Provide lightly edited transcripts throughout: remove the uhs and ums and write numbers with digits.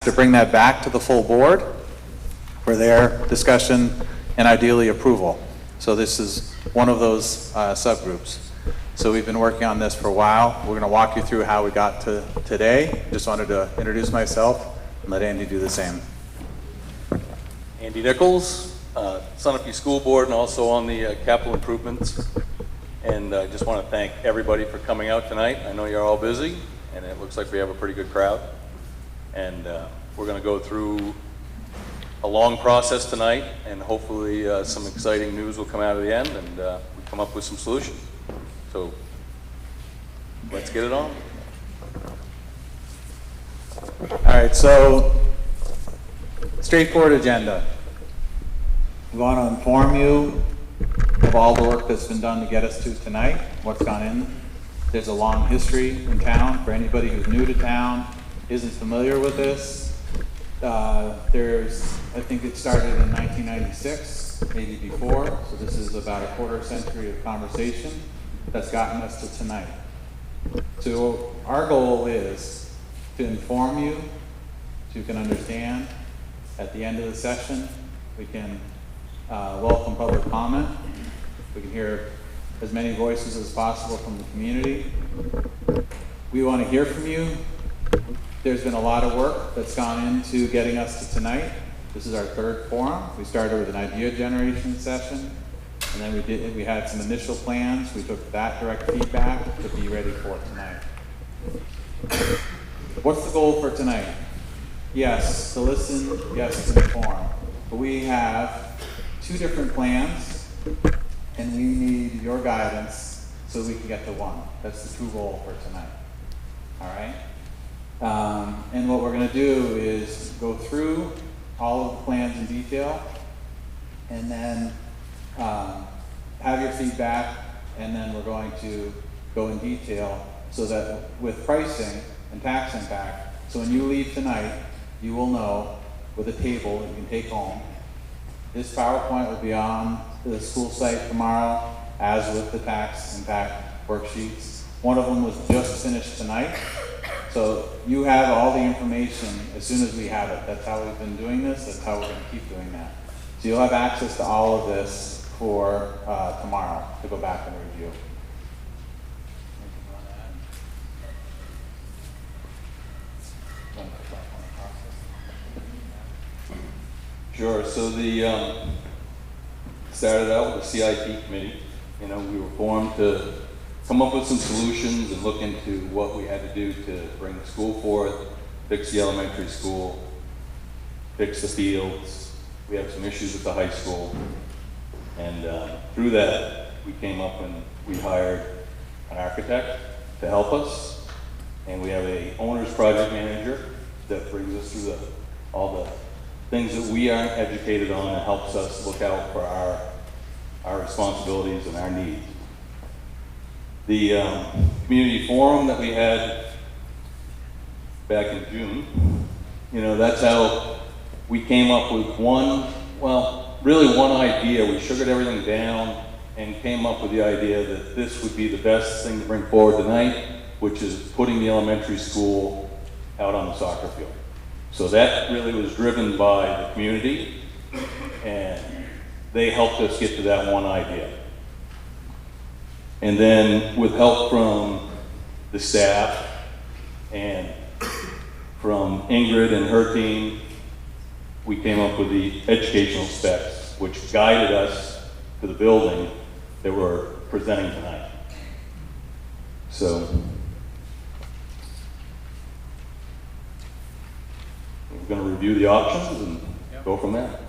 to bring that back to the full board for their discussion and ideally approval. So this is one of those subgroups. So we've been working on this for a while. We're going to walk you through how we got to today. Just wanted to introduce myself and let Andy do the same. Andy Nichols, Sunapee School Board and also on the capital improvements. And I just want to thank everybody for coming out tonight. I know you're all busy and it looks like we have a pretty good crowd. And we're going to go through a long process tonight and hopefully some exciting news will come out of the end and we come up with some solutions. So let's get it on. All right, so straightforward agenda. We want to inform you of all the work that's been done to get us to tonight, what's gone in. There's a long history in town for anybody who's new to town, isn't familiar with this. I think it started in 1996, maybe before, so this is about a quarter century of conversation that's gotten us to tonight. So our goal is to inform you so you can understand. At the end of the session, we can welcome public comment. We can hear as many voices as possible from the community. We want to hear from you. There's been a lot of work that's gone into getting us to tonight. This is our third forum. We started with an idea generation session, and then we had some initial plans. We took that direct feedback to be ready for tonight. What's the goal for tonight? Yes, to listen, yes, to inform. But we have two different plans, and we need your guidance so we can get to one. That's the true goal for tonight. All right? And what we're going to do is go through all of the plans in detail, and then have your feedback, and then we're going to go in detail so that with pricing and tax impact, so when you leave tonight, you will know with a table that you can take home. This PowerPoint will be on the school site tomorrow, as with the tax impact worksheets. One of them was just finished tonight. So you have all the information as soon as we have it. That's how we've been doing this. That's how we're going to keep doing that. So you'll have access to all of this for tomorrow to go back and review. Sure. So the started out with the CIP Meeting. You know, we were formed to come up with some solutions and look into what we had to do to bring the school forth, fix the elementary school, fix the fields. We have some issues with the high school. And through that, we came up and we hired an architect to help us. And we have a owner's project manager that brings us through all the things that we aren't educated on and helps us look out for our responsibilities and our needs. The community forum that we had back in June, you know, that's how we came up with really one idea. We sugared everything down and came up with the idea that this would be the best thing to bring forward tonight, which is putting the elementary school out on the soccer field. So that really was driven by the community, and they helped us get to that one idea. And then with help from the staff and from Ingrid and her team, we came up with the educational specs, which guided us to the building that we're presenting tonight. So we're going to review the options and go from there.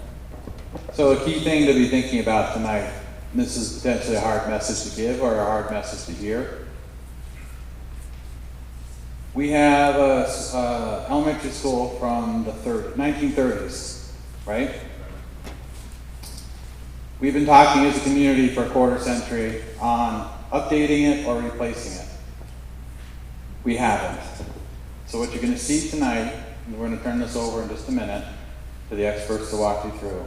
So a key thing to be thinking about tonight, and this is potentially a hard message to give or a hard message to hear. We have a elementary school from the 1930s, right? We've been talking as a community for a quarter century on updating it or replacing it. We haven't. So what you're going to see tonight, and we're going to turn this over in just a minute to the experts to walk you through.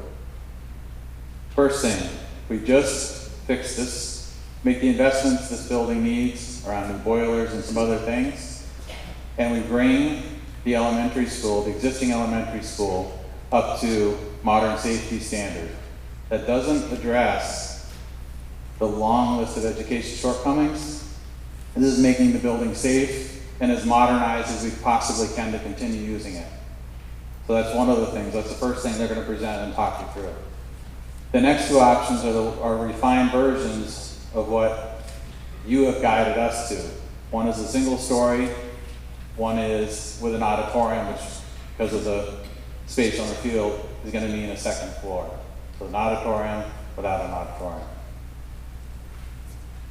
First thing, we just fixed this, make the investments this building needs around new boilers and some other things, and we bring the elementary school, the existing elementary school, up to modern safety standard. That doesn't address the long list of education shortcomings. This is making the building safe and as modernized as we possibly can to continue using it. So that's one of the things. That's the first thing they're going to present and talk you through. The next two options are refined versions of what you have guided us to. One is a single story, one is with an auditorium, which, because of the space on the field, is going to mean a second floor. So an auditorium without an auditorium.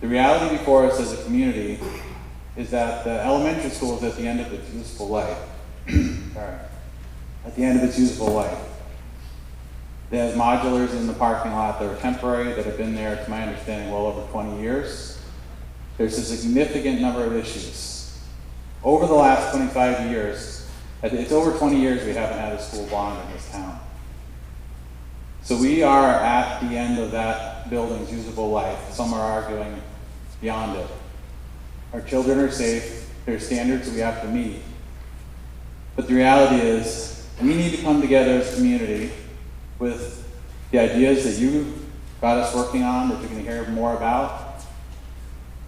The reality before us as a community is that the elementary school is at the end of its useful life. Sorry. At the end of its useful life. It has modulars in the parking lot that are temporary, that have been there, to my understanding, well over 20 years. There's a significant number of issues. Over the last 25 years, it's over 20 years we haven't had a school bond in this town. So we are at the end of that building's usable life. Some are arguing beyond it. Our children are safe. There's standards that we have to meet. But the reality is, we need to come together as a community with the ideas that you got us working on, that you're going to hear more about.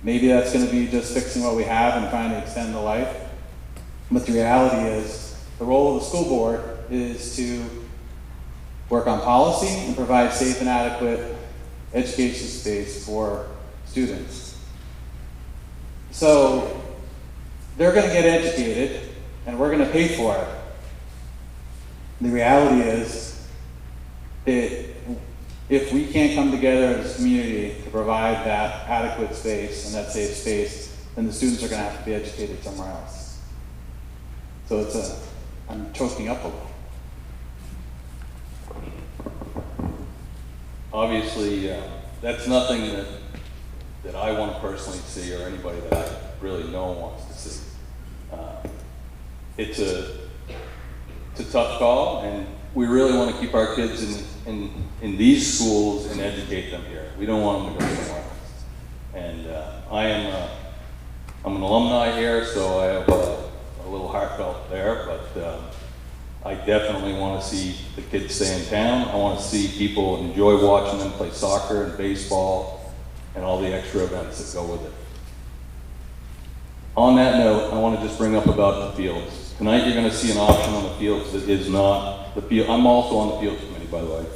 Maybe that's going to be just fixing what we have and trying to extend the life. But the reality is, the role of the school board is to work on policy and provide safe and adequate education space for students. So they're going to get educated, and we're going to pay for it. The reality is that if we can't come together as a community to provide that adequate space and that safe space, then the students are going to have to be educated somewhere else. So I'm choking up a little. Obviously, that's nothing that I want to personally see, or anybody that I really know wants to see. It's a tough call, and we really want to keep our kids in these schools and educate them here. We don't want them to go somewhere else. And I'm an alumni here, so I have a little heartfelt there, but I definitely want to see the kids stay in town. I want to see people enjoy watching them play soccer and baseball and all the extra events that go with it. On that note, I want to just bring up about the fields. Tonight you're going to see an option on the fields that is not the field. I'm also on the field committee, by the way.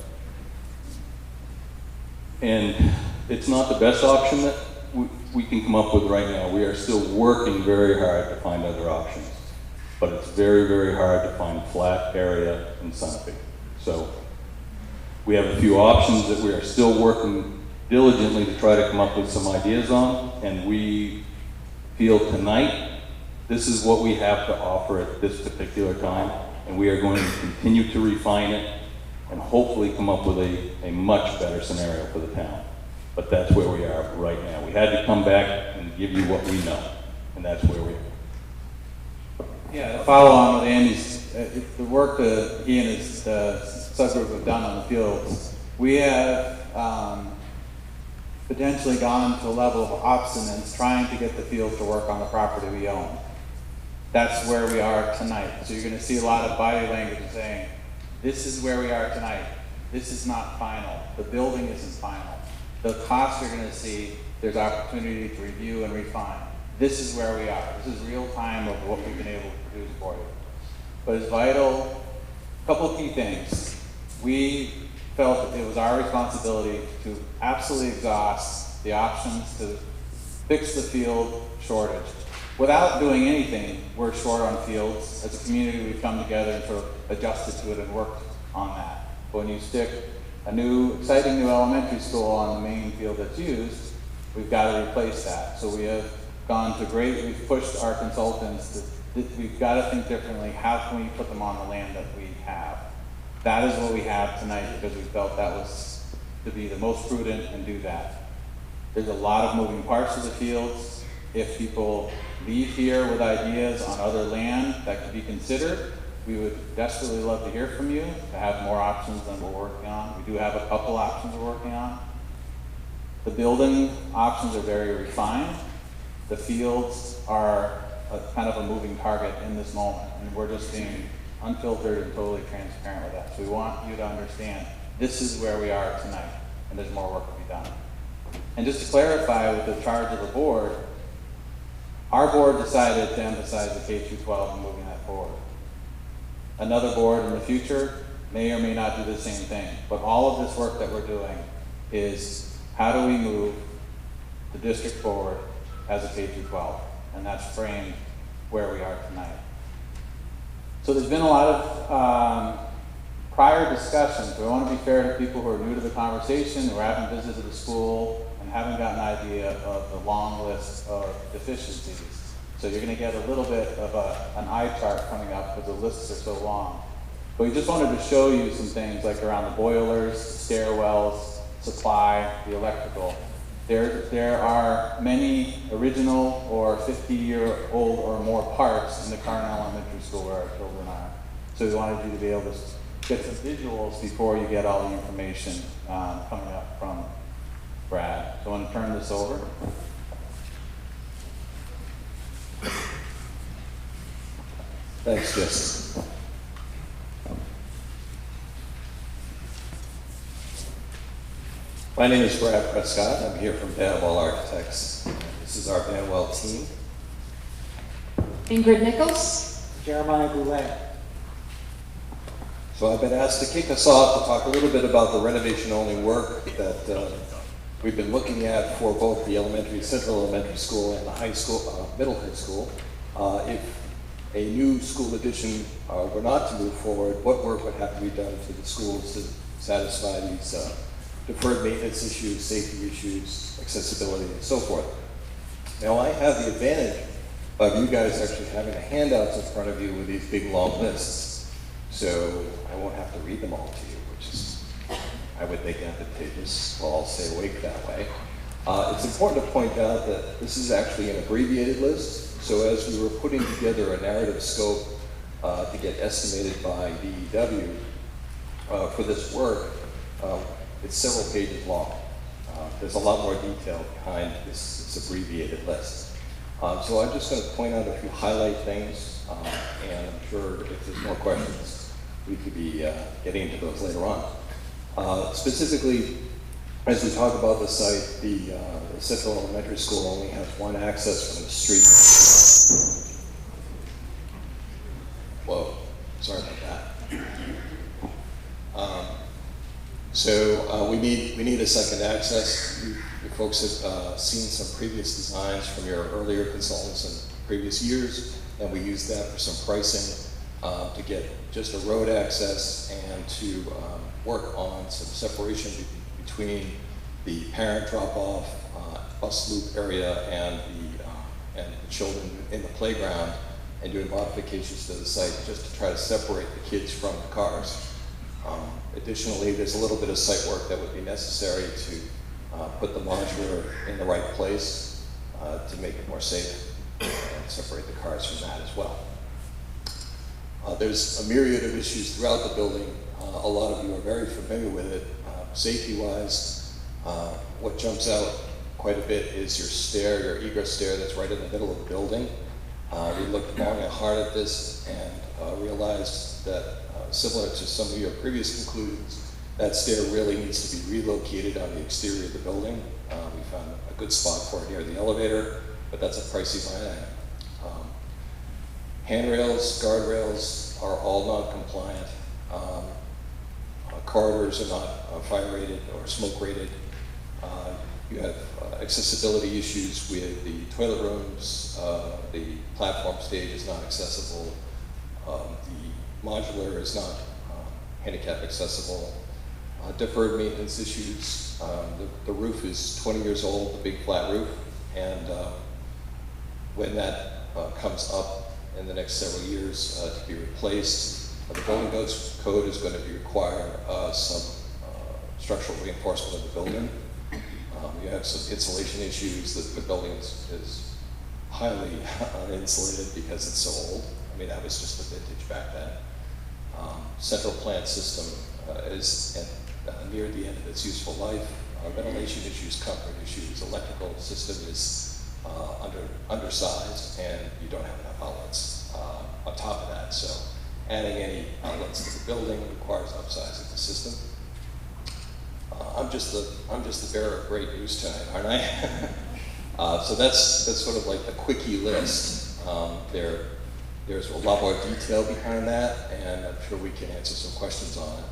And it's not the best option that we can come up with right now. We are still working very hard to find other options. But it's very, very hard to find flat area in Sunapee. So we have a few options that we are still working diligently to try to come up with some ideas on, and we feel tonight this is what we have to offer at this particular time, and we are going to continue to refine it and hopefully come up with a much better scenario for the town. But that's where we are right now. We had to come back and give you what we know, and that's where we are. Yeah, to follow on with Andy's, the work that he and his subgroup have done on the fields, we have potentially gone to a level of obstinance trying to get the field to work on the property we own. That's where we are tonight. So you're going to see a lot of body language saying, this is where we are tonight. This is not final. The building isn't final. The costs you're going to see, there's opportunity to review and refine. This is where we are. This is real time of what we've been able to produce for you. But it's vital. A couple of key things. We felt that it was our responsibility to absolutely exhaust the options to fix the field shortage. Without doing anything, we're short on fields. As a community, we've come together and sort of adjusted to it and worked on that. But when you stick a exciting new elementary school on the main field that's used, we've got to replace that. So we have gone to we've pushed our consultants we've got to think differently. How can we put them on the land that we have? That is what we have tonight, because we felt that was to be the most prudent and do that. There's a lot of moving parts of the fields. If people leave here with ideas on other land that could be considered, we would desperately love to hear from you, to have more options than we're working on. We do have a couple options we're working on. The building options are very refined. The fields are a kind of a moving target in this moment, and we're just being unfiltered and totally transparent with that. So we want you to understand this is where we are tonight, and there's more work to be done. And just to clarify with the charge of the board, our board decided to emphasize the K-12 and moving that forward. Another board in the future may or may not do the same thing, but all of this work that we're doing is how do we move the district forward as a K-12, and that's framed where we are tonight. So there's been a lot of prior discussions. We want to be fair to people who are new to the conversation, who haven't visited the school, and haven't gotten an idea of the long list of deficiencies. So you're going to get a little bit of an eye chart coming up because the lists are so long. But we just wanted to show you some things like around the boilers, stairwells, supply, the electrical. There are many original or 50-year-old or more parts in the Carnell Elementary School where our children are. So we wanted you to be able to get some visuals before you get all the information coming up from Brad. So I want to turn this over. Thanks, Jesse. My name is Brad Prescott. I'm here from Banwell Architects. This is our Banwell team. Ingrid Nichols. Jeremiah Goulet. So I've been asked to kick us off to talk a little bit about the renovation-only work that we've been looking at for both the Central Elementary School and the high school, middle high school. If a new school addition were not to move forward, what work would have to be done to the schools to satisfy these deferred maintenance issues, safety issues, accessibility, and so forth. Now I have the advantage of you guys actually having the handouts in front of you with these big long lists. So I won't have to read them all to you, which is, I would think, advantageous. We'll all stay awake that way. It's important to point out that this is actually an abbreviated list. So as we were putting together a narrative scope to get estimated by DEW for this work, it's several pages long. There's a lot more detail behind this abbreviated list. So I'm just going to point out a few highlight things, and I'm sure if there's more questions, we could be getting into those later on. Specifically, as we talk about the site, the Central Elementary School only has one access from the street. Whoa, sorry about that. So we need a second access. You folks have seen some previous designs from your earlier consultants in previous years, and we used that for some pricing to get just a road access and to work on some separation between the parent drop-off bus loop area and the children in the playground, and doing modifications to the site just to try to separate the kids from the cars. Additionally, there's a little bit of site work that would be necessary to put the modular in the right place to make it more safe and separate the cars from that as well. There's a myriad of issues throughout the building. A lot of you are very familiar with it. Safety-wise, what jumps out quite a bit is your stair, your egress stair that's right in the middle of the building. We looked long and hard at this and realized that similar to some of your previous conclusions, that stair really needs to be relocated on the exterior of the building. We found a good spot for it near the elevator, but that's a pricey line item. Handrails, guardrails are all non-compliant. Corridors are not fire rated or smoke rated. You have accessibility issues with the toilet rooms. The platform stage is not accessible. The modular is not handicap accessible. Deferred maintenance issues. The roof is 20 years old, the big flat roof, and when that comes up in the next several years to be replaced, the building code is going to require some structural reinforcement of the building. You have some insulation issues. That the building is highly uninsulated because it's so old. I mean, that was just the vintage back then. Central plant system is near the end of its useful life. Ventilation issues, comfort issues, electrical system is undersized, and you don't have enough outlets on top of that. So adding any outlets to the building requires upsizing the system. I'm just the bearer of great news tonight, aren't I? So that's sort of like the quickie list. There's a lot more detail behind that, and I'm sure we can answer some questions on it.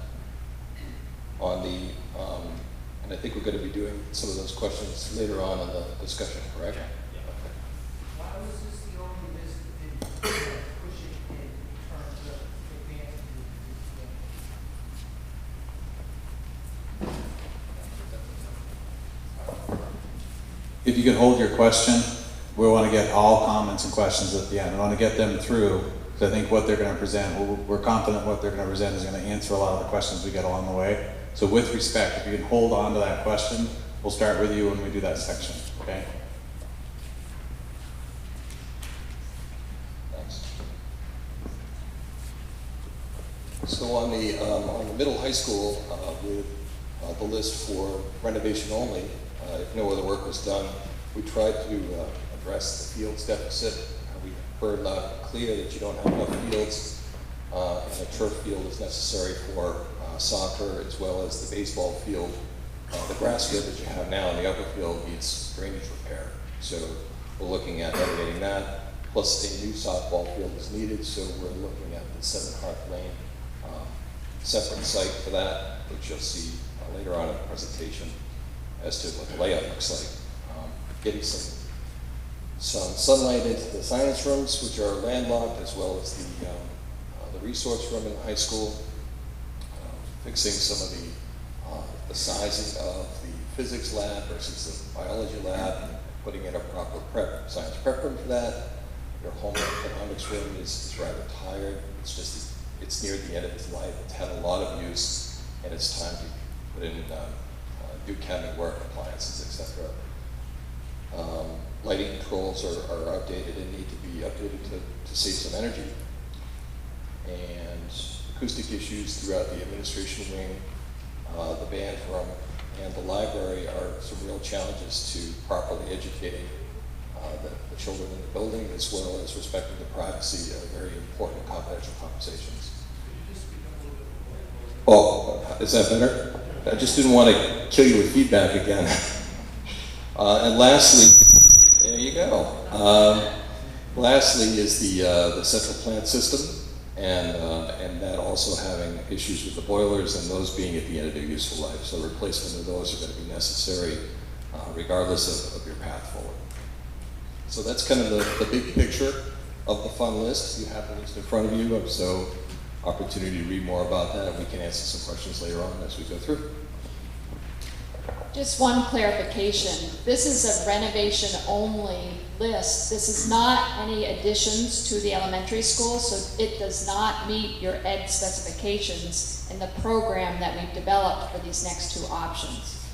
And I think we're going to be doing some of those questions later on in the discussion, correct? Yeah. Okay. Why was this the only list that didn't push it in terms of advancing the If you could hold your question, we want to get all comments and questions at the end. We want to get them through, because I think what they're going to present, we're confident what they're going to present is going to answer a lot of the questions we get along the way. So with respect, if you can hold on to that question, we'll start with you when we do that section, okay? Thanks. So on the middle high school, with the list for renovation only, if no other work was done, we tried to address the fields deficit. We heard loud and clear that you don't have enough fields, and a turf field is necessary for soccer as well as the baseball field. The grass field that you have now in the upper field needs drainage repair. So we're looking at renovating that. Plus a new softball field is needed, so we're looking at the 7 Hart Lane separate site for that, which you'll see later on in the presentation as to what the layout looks like. Getting some sunlight into the science rooms, which are landlocked, as well as the resource room in the high school. Fixing some of the sizing of the physics lab versus the biology lab, and putting in a proper science prep room for that. Your home economics room is rather tired. It's near the end of its life. It's had a lot of use, and it's time to put in new cabinet work, appliances, etc. Lighting controls are outdated and need to be updated to save some energy. And acoustic issues throughout the administration wing, the band room, and the library are some real challenges to properly educating the children in the building, as well as respecting the privacy of very important confidential conversations. Oh, is that better? I just didn't want to kill you with feedback again. And lastly, there you go. Lastly is the central plant system. And that also having issues with the boilers and those being at the end of their useful life. So replacement of those are going to be necessary regardless of your path forward. So that's kind of the big picture of the fund list. You have the list in front of you, so opportunity to read more about that, and we can answer some questions later on as we go through. Just one clarification. This is a renovation only list. This is not any additions to the elementary school, so it does not meet your ed specifications in the program that we've developed for these next 2 options.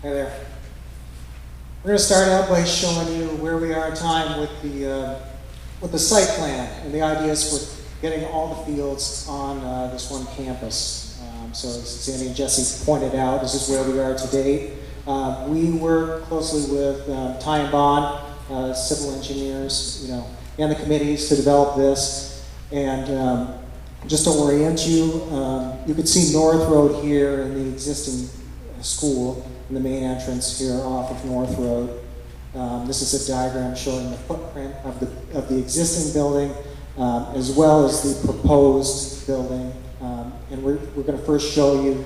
Hi there. We're going to start out by showing you where we are in time with the site plan and the ideas for getting all the fields on this one campus. So as Sandy and Jesse pointed out, this is where we are today. We work closely with Ty and Bond, civil engineers, and the committees to develop this. And just to orient you, you can see North Road here in the existing school, in the main entrance here off of North Road. This is a diagram showing the footprint of the existing building, as well as the proposed building. And we're going to first show you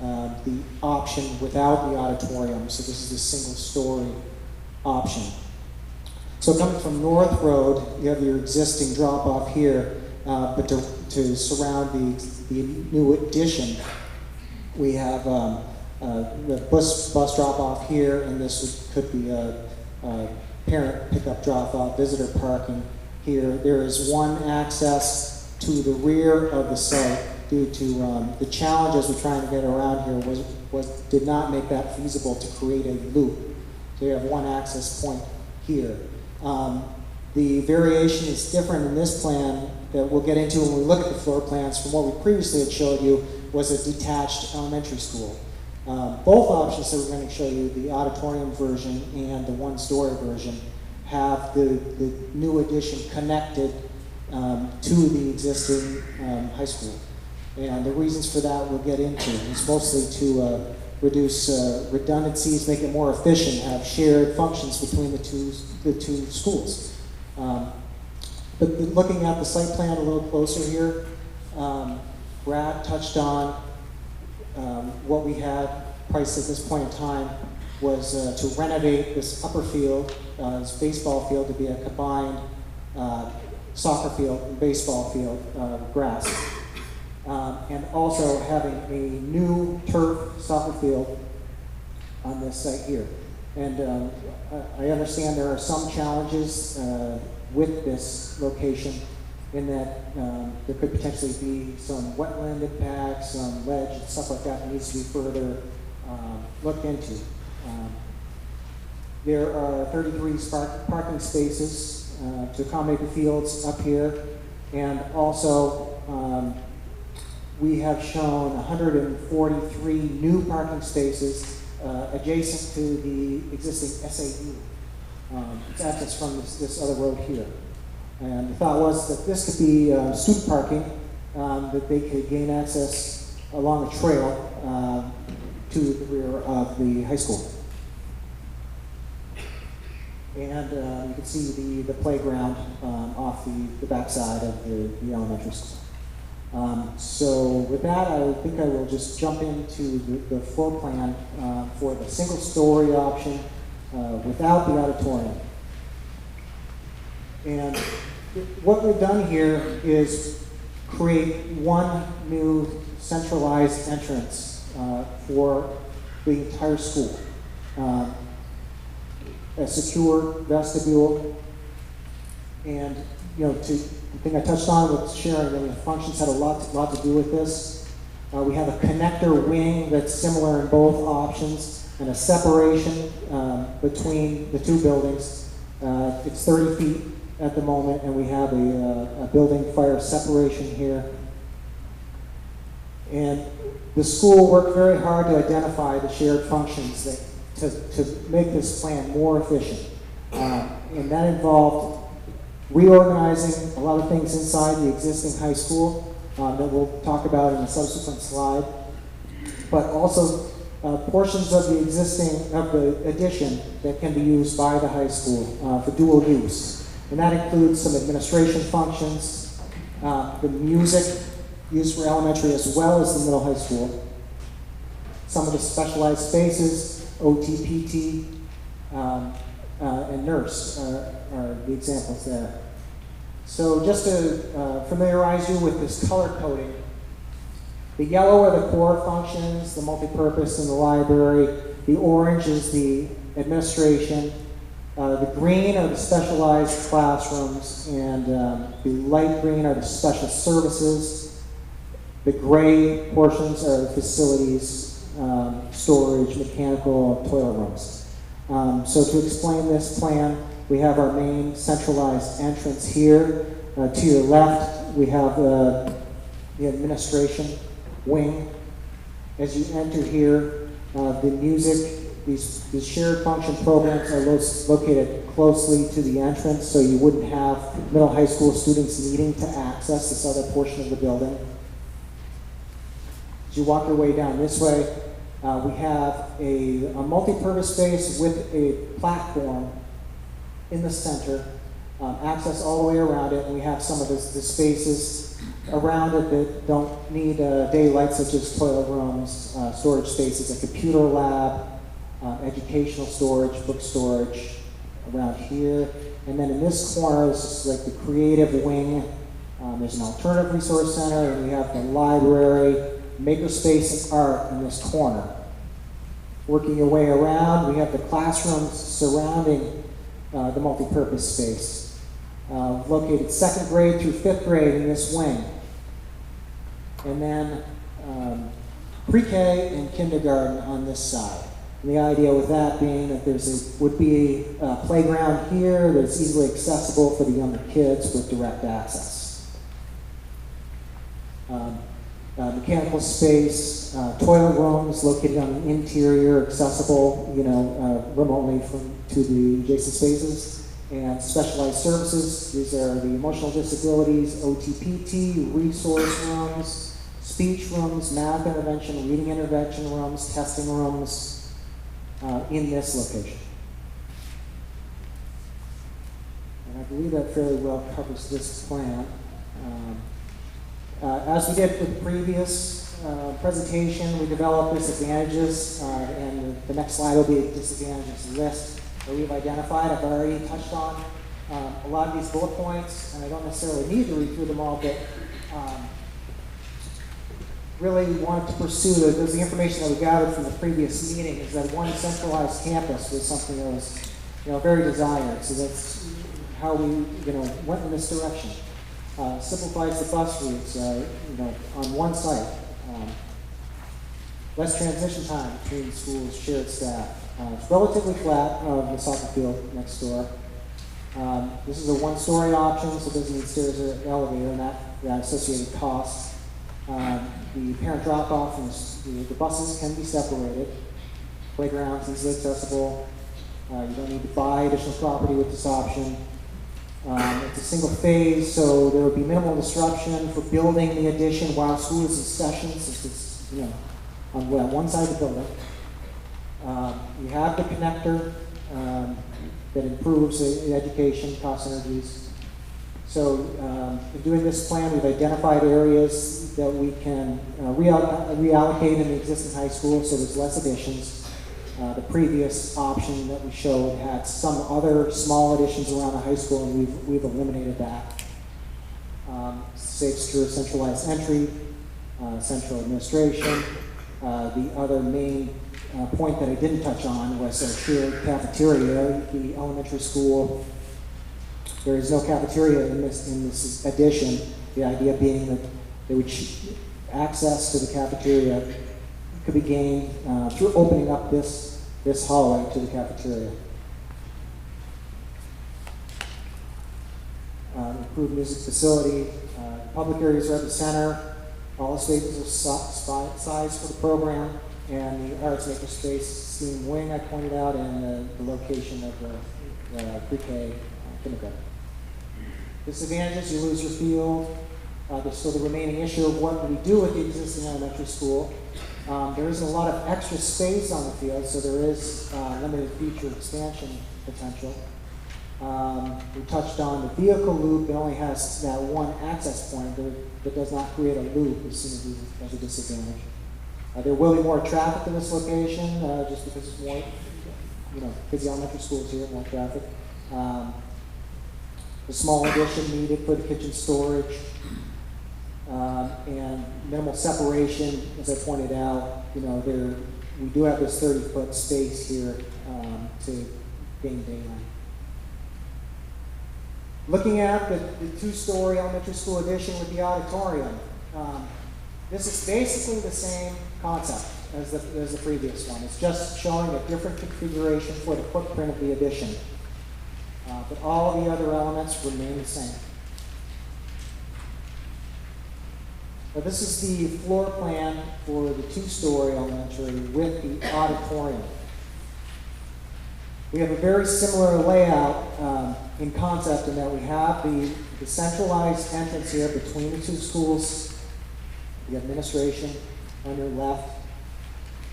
the option without the auditorium. So this is the single-story option. So coming from North Road, you have your existing drop-off here, but to surround the new addition, we have the bus drop-off here, and this could be a parent pickup drop-off, visitor parking here. There is one access to the rear of the site due to the challenges we're trying to get around here did not make that feasible to create a loop. So you have one access point here. The variation is different in this plan that we'll get into when we look at the floor plans from what we previously had showed you was a detached elementary school. Both options that we're going to show you, the auditorium version and the one-story version, have the new addition connected to the existing high school. And the reasons for that we'll get into. It's mostly to reduce redundancies, make it more efficient, have shared functions between the two schools. But looking at the site plan a little closer here, Brad touched on what we had priced at this point in time was to renovate this upper field, this baseball field, to be a combined soccer field and baseball field, grass. And also having a new turf soccer field on this site here. And I understand there are some challenges with this location in that there could potentially be some wetland impacts, some ledge and stuff like that needs to be further looked into. There are 33 parking spaces to accommodate the fields up here, and also we have shown 143 new parking spaces adjacent to the existing SAU. It's access from this other road here. And the thought was that this could be student parking, that they could gain access along a trail to the rear of the high school. And you can see the playground off the backside of the elementary school. So with that, I think I will just jump into the floor plan for the single-story option without the auditorium. And what we've done here is create one new centralized entrance for the entire school. A secure vestibule, and the thing I touched on with sharing, the functions had a lot to do with this. We have a connector wing that's similar in both options, and a separation between the two buildings. It's 30 feet at the moment, and we have a building fire separation here. And the school worked very hard to identify the shared functions to make this plan more efficient. And that involved reorganizing a lot of things inside the existing high school that we'll talk about in a subsequent slide, but also portions of the addition that can be used by the high school for dual use. And that includes some administration functions, the music used for elementary as well as the middle high school, some of the specialized spaces, OT, PT, and nurse are the examples there. So just to familiarize you with this color coding, the yellow are the core functions, the multipurpose in the library, the orange is the administration, the green are the specialized classrooms, and the light green are the special services. The gray portions are the facilities, storage, mechanical, toilet rooms. So to explain this plan, we have our main centralized entrance here. To your left, we have the administration wing. As you enter here, the music, these shared function programs are located closely to the entrance, so you wouldn't have middle high school students needing to access this other portion of the building. As you walk your way down this way, we have a multi-purpose space with a platform in the center, access all the way around it, and we have some of the spaces around it that don't need daylight, such as toilet rooms, storage spaces, a computer lab, educational storage, book storage around here. And then in this corner is like the creative wing. There's an alternative resource center, and we have the library, makerspace, and art in this corner. Working your way around, we have the classrooms surrounding the multipurpose space, located 2nd grade through 5th grade in this wing. And then pre-K and kindergarten on this side. And the idea with that being that would be a playground here that's easily accessible for the younger kids with direct access. mechanical space, toilet rooms located on the interior, accessible, remotely to the adjacent spaces, and specialized services. These are the emotional disabilities, OTPT, resource rooms, speech rooms, math intervention, reading intervention rooms, testing rooms in this location. And I believe that fairly well covers this plan. As we did with the previous presentation, we developed disadvantages, and the next slide will be a disadvantages list that we've identified. I've already touched on a lot of these bullet points, and I don't necessarily need to read through them all, but really wanted to pursue the information that we gathered from the previous meeting is that one centralized campus was something that was very desired. So that's how we went in this direction. Simplifies the bus routes, on one site. Less transition time between schools, shared staff. It's relatively flat, the soccer field next door. This is a one-story option, so it doesn't need stairs or elevator, and that associated costs. The parent drop-off and the buses can be separated. Playgrounds easily accessible. You don't need to buy additional property with this option. It's a single phase, so there would be minimal disruption for building the addition while school is in session, since it's on one side of the building. You have the connector that improves the education cost synergies. So in doing this plan, we've identified areas that we can reallocate in the existing high school, so there's less additions. The previous option that we showed had some other small additions around the high school, and we've eliminated that. Safe, secure, centralized entry, central administration. The other main point that I didn't touch on was a shared cafeteria. The elementary school, there is no cafeteria in this addition. The idea being that they would access to the cafeteria could be gained through opening up this hallway to the cafeteria. Improved music facility. Public areas are at the center. All the spaces are sized for the program. And the arts makerspace STEAM wing I pointed out, and the location of the pre-K kindergarten. Disadvantages, you lose your field. There's still the remaining issue of what do we do with the existing elementary school. There isn't a lot of extra space on the field, so there is limited future expansion potential. We touched on the vehicle loop. It only has that one access point that does not create a loop as soon as a disadvantage. There will be more traffic in this location just because it's more, because the elementary school is here, more traffic. The small addition needed for the kitchen storage. And minimal separation, as I pointed out, we do have this 30-foot space here to gain daylight. Looking at the two-story elementary school addition with the auditorium, this is basically the same concept as the previous one. It's just showing a different configuration for the footprint of the addition. But all the other elements remain the same. Now, this is the floor plan for the two-story elementary with the auditorium. We have a very similar layout in concept in that we have the centralized entrance here between the two schools, the administration on your left.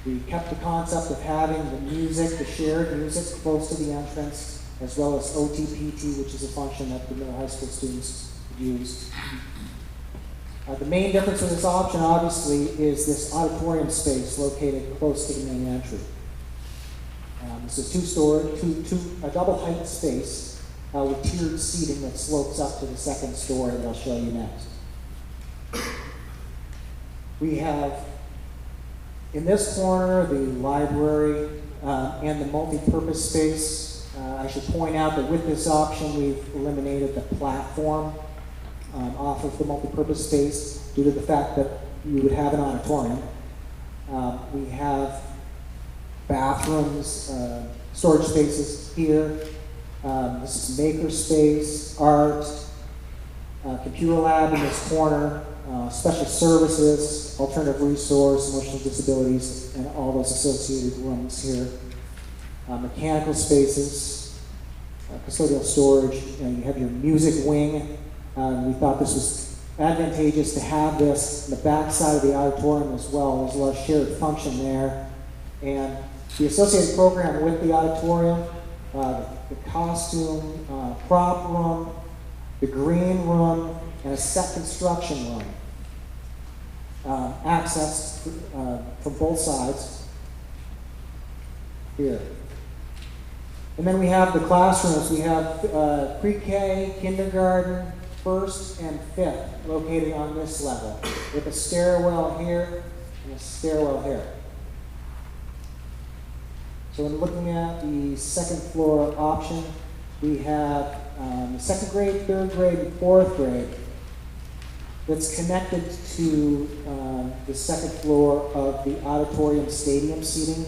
We kept the concept of having the shared music close to the entrance, as well as OTPT, which is a function that the middle high school students use. The main difference in this option, obviously, is this auditorium space located close to the main entry. This is two-story, a double-height space with tiered seating that slopes up to the second story that I'll show you next. We have, in this corner, the library and the multi-purpose space. I should point out that with this option, we've eliminated the platform off of the multi-purpose space due to the fact that you would have an auditorium. We have bathrooms, storage spaces here. This is maker space, art, computer lab in this corner, special services, alternative resource, emotional disabilities, and all those associated rooms here. Mechanical spaces, custodial storage, and you have your music wing. We thought this was advantageous to have this in the back side of the auditorium as well. There's a lot of shared function there. And the associated program with the auditorium, the costume, prop room, the green room, and a set construction room. Access from both sides here. And then we have the classrooms. We have pre-K, kindergarten, first and fifth located on this level with a stairwell here and a stairwell here. So when looking at the second floor option, we have the second grade, third grade, and fourth grade that's connected to the second floor of the auditorium stadium seating.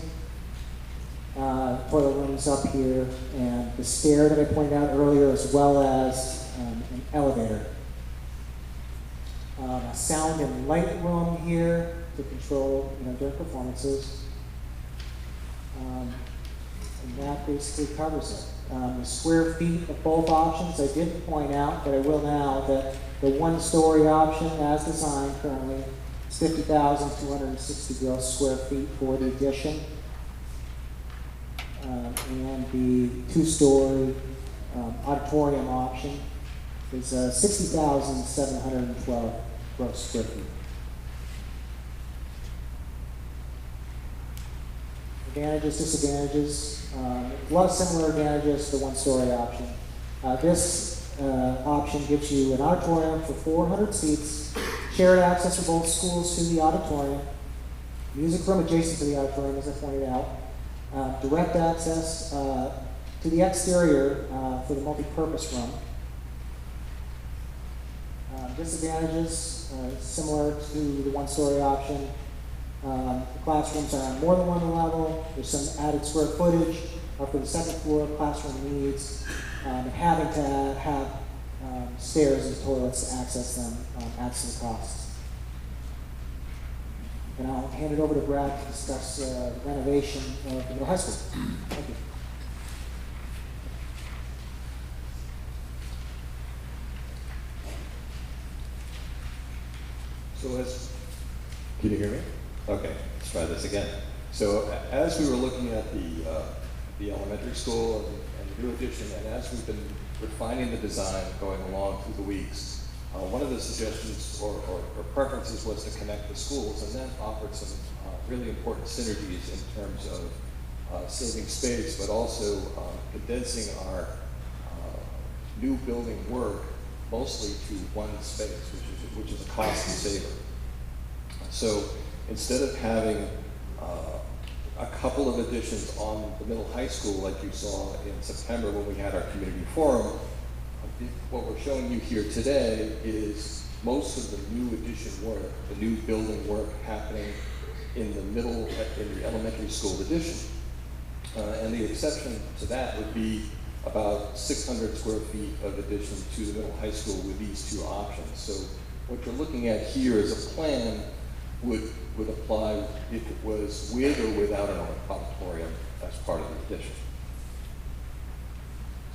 Toilet rooms up here, and the stair that I pointed out earlier, as well as an elevator. A sound and light room here to control, during performances. And that basically covers it. The square feet of both options, I did point out, but I will now, that the one-story option as designed currently is 50,260 gross square feet for the addition. And the two-story auditorium option is 60,712 gross square feet. Advantages, disadvantages, a lot of similar advantages to the one-story option. This option gives you an auditorium for 400 seats, shared access for both schools to the auditorium, music room adjacent to the auditorium, as I pointed out, direct access to the exterior for the multi-purpose room. Disadvantages, similar to the one-story option. The classrooms are on more than one level. There's some added square footage for the second floor classroom needs, and having to have stairs and toilets to access them adds some costs. And I'll hand it over to Brad to discuss the renovation of the middle high school. Thank you. So can you hear me? Okay, let's try this again. So as we were looking at the elementary school and the new addition, and as we've been refining the design going along through the weeks, one of the suggestions or preferences was to connect the schools, and that offered some really important synergies in terms of saving space, but also condensing our new building work mostly to one space, which is a cost saver. So instead of having a couple of additions on the middle high school like you saw in September when we had our community forum, what we're showing you here today is most of the new addition work, the new building work happening in the middle, in the elementary school addition. And the exception to that would be about 600 square feet of addition to the middle high school with these two options. So what you're looking at here is a plan would apply if it was with or without an auditorium as part of the addition.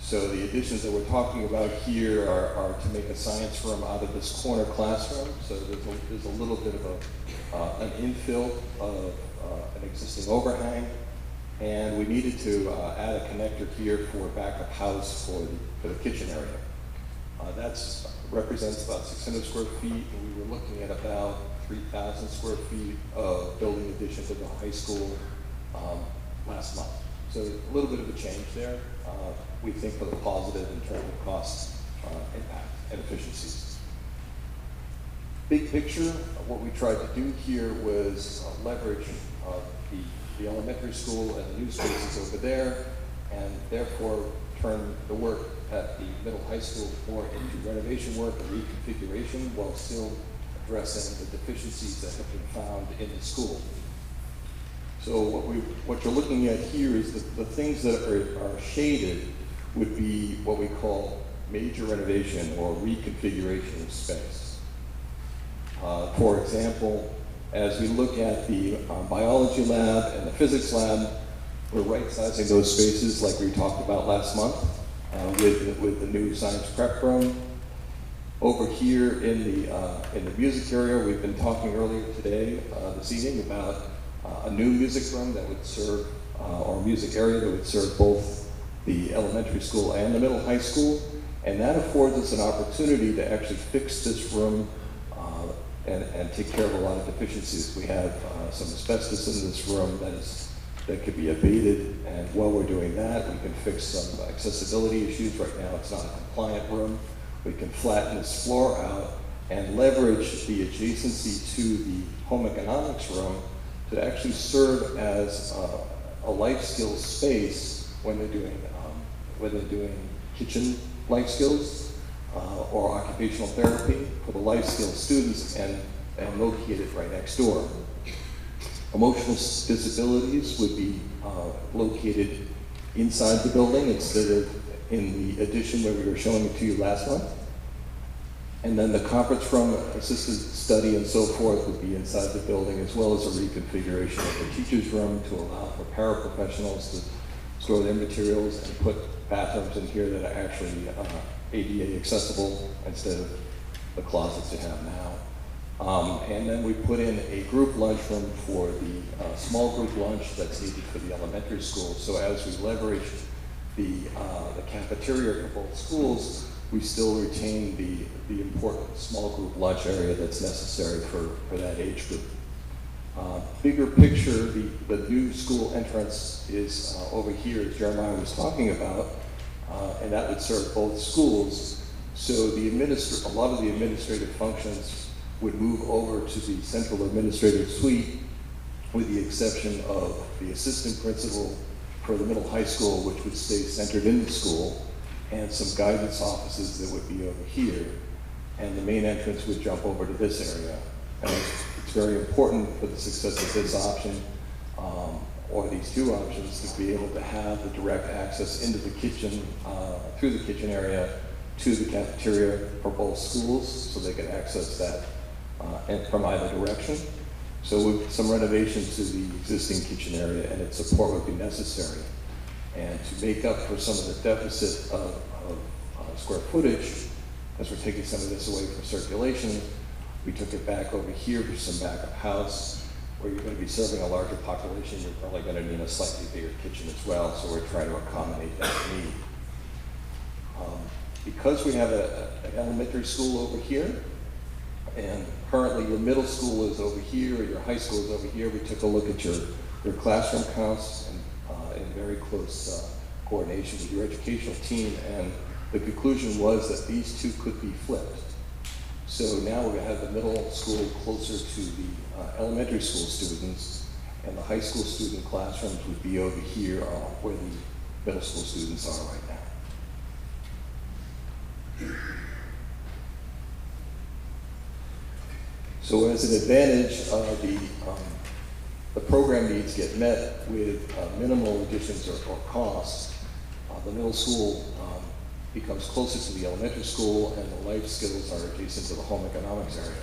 So the additions that we're talking about here are to make a science room out of this corner classroom. So there's a little bit of an infill of an existing overhang. And we needed to add a connector here for backup house for the kitchen area. That represents about 600 square feet, and we were looking at about 3,000 square feet of building addition to the high school last month. So a little bit of a change there. We think for the positive in terms of cost impact and efficiencies. Big picture, what we tried to do here was leverage the elementary school and the new spaces over there, and therefore turn the work at the middle high school more into renovation work and reconfiguration while still addressing the deficiencies that have been found in the school. So what you're looking at here is the things that are shaded would be what we call major renovation or reconfiguration of space. For example, as we look at the biology lab and the physics lab, we're right-sizing those spaces like we talked about last month with the new science prep room. Over here in the music area, we've been talking earlier today, this evening, about a new music room that would serve, or music area that would serve both the elementary school and the middle high school. And that affords us an opportunity to actually fix this room and take care of a lot of deficiencies. We have some asbestos in this room that could be abated, and while we're doing that, we can fix some accessibility issues. Right now, it's not a compliant room. We can flatten this floor out and leverage the adjacency to the home economics room to actually serve as a life skills space when they're doing kitchen life skills or occupational therapy for the life skills students, and located right next door. Emotional disabilities would be located inside the building instead of in the addition where we were showing it to you last month. And then the conference room, assisted study, and so forth would be inside the building, as well as a reconfiguration of the teacher's room to allow for paraprofessionals to store their materials and put bathrooms in here that are actually ADA accessible instead of the closets you have now. And then we put in a group lunchroom for the small group lunch that's needed for the elementary school. So as we leverage the cafeteria for both schools, we still retain the important small group lunch area that's necessary for that age group. Bigger picture, the new school entrance is over here, as Jeremiah was talking about, and that would serve both schools. So a lot of the administrative functions would move over to the central administrative suite, with the exception of the assistant principal for the middle high school, which would stay centered in the school, and some guidance offices that would be over here. And the main entrance would jump over to this area. And it's very important for the success of this option, or these two options, to be able to have the direct access into the kitchen, through the kitchen area, to the cafeteria for both schools, so they can access that and from either direction. So with some renovations to the existing kitchen area and its support would be necessary. And to make up for some of the deficit of square footage, as we're taking some of this away from circulation, we took it back over here for some back of house, where you're going to be serving a larger population. You're probably going to need a slightly bigger kitchen as well, so we're trying to accommodate that need. Because we have an elementary school over here, and currently your middle school is over here, or your high school is over here, we took a look at your classroom counts and in very close coordination with your educational team, and the conclusion was that these two could be flipped. So now we're going to have the middle school closer to the elementary school students, and the high school student classrooms would be over here where the middle school students are right now. So as an advantage, the program needs get met with minimal additions or costs. The middle school becomes closer to the elementary school, and the life skills are adjacent to the home economics area.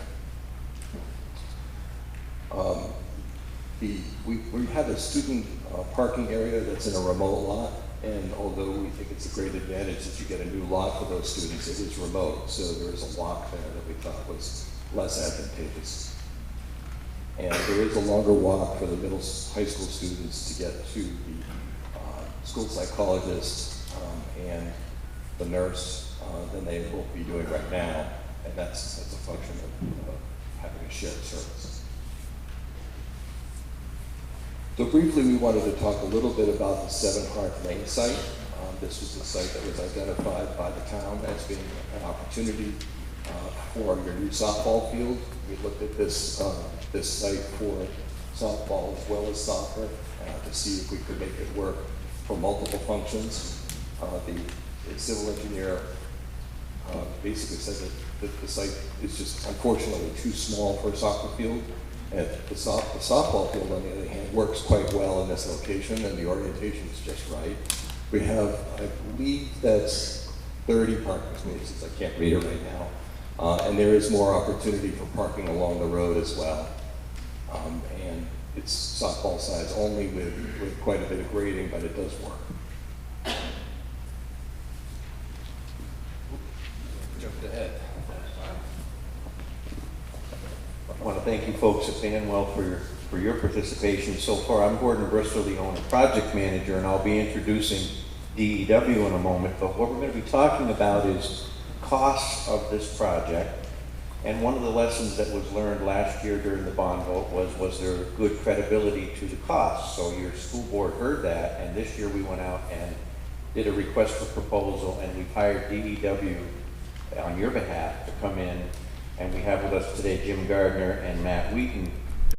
We have a student parking area that's in a remote lot, and although we think it's a great advantage that you get a new lot for those students, it is remote, so there is a walk there that we thought was less advantageous. And there is a longer walk for the middle high school students to get to the school psychologist and the nurse than they will be doing right now, and that's a function of having a shared service. So briefly, we wanted to talk a little bit about the 7 Hart Lane site. This was the site that was identified by the town as being an opportunity for your new softball field. We looked at this site for softball as well as soccer to see if we could make it work for multiple functions. The civil engineer basically said that the site is just unfortunately too small for a soccer field. And the softball field, on the other hand, works quite well in this location, and the orientation is just right. We have, I believe that's 30 parking spaces. I can't read it right now. And there is more opportunity for parking along the road as well. And it's softball size only with quite a bit of grading, but it does work. Jumped ahead. I want to thank you folks at Banwell for your participation so far. I'm Gordon Bristol, the owner project manager, and I'll be introducing DEW in a moment. But what we're going to be talking about is costs of this project. And one of the lessons that was learned last year during the bond vote was there good credibility to the costs? So your school board heard that, and this year we went out and did a request for proposal, and we hired DEW on your behalf to come in. And we have with us today Jim Gardner and Matt Wheaton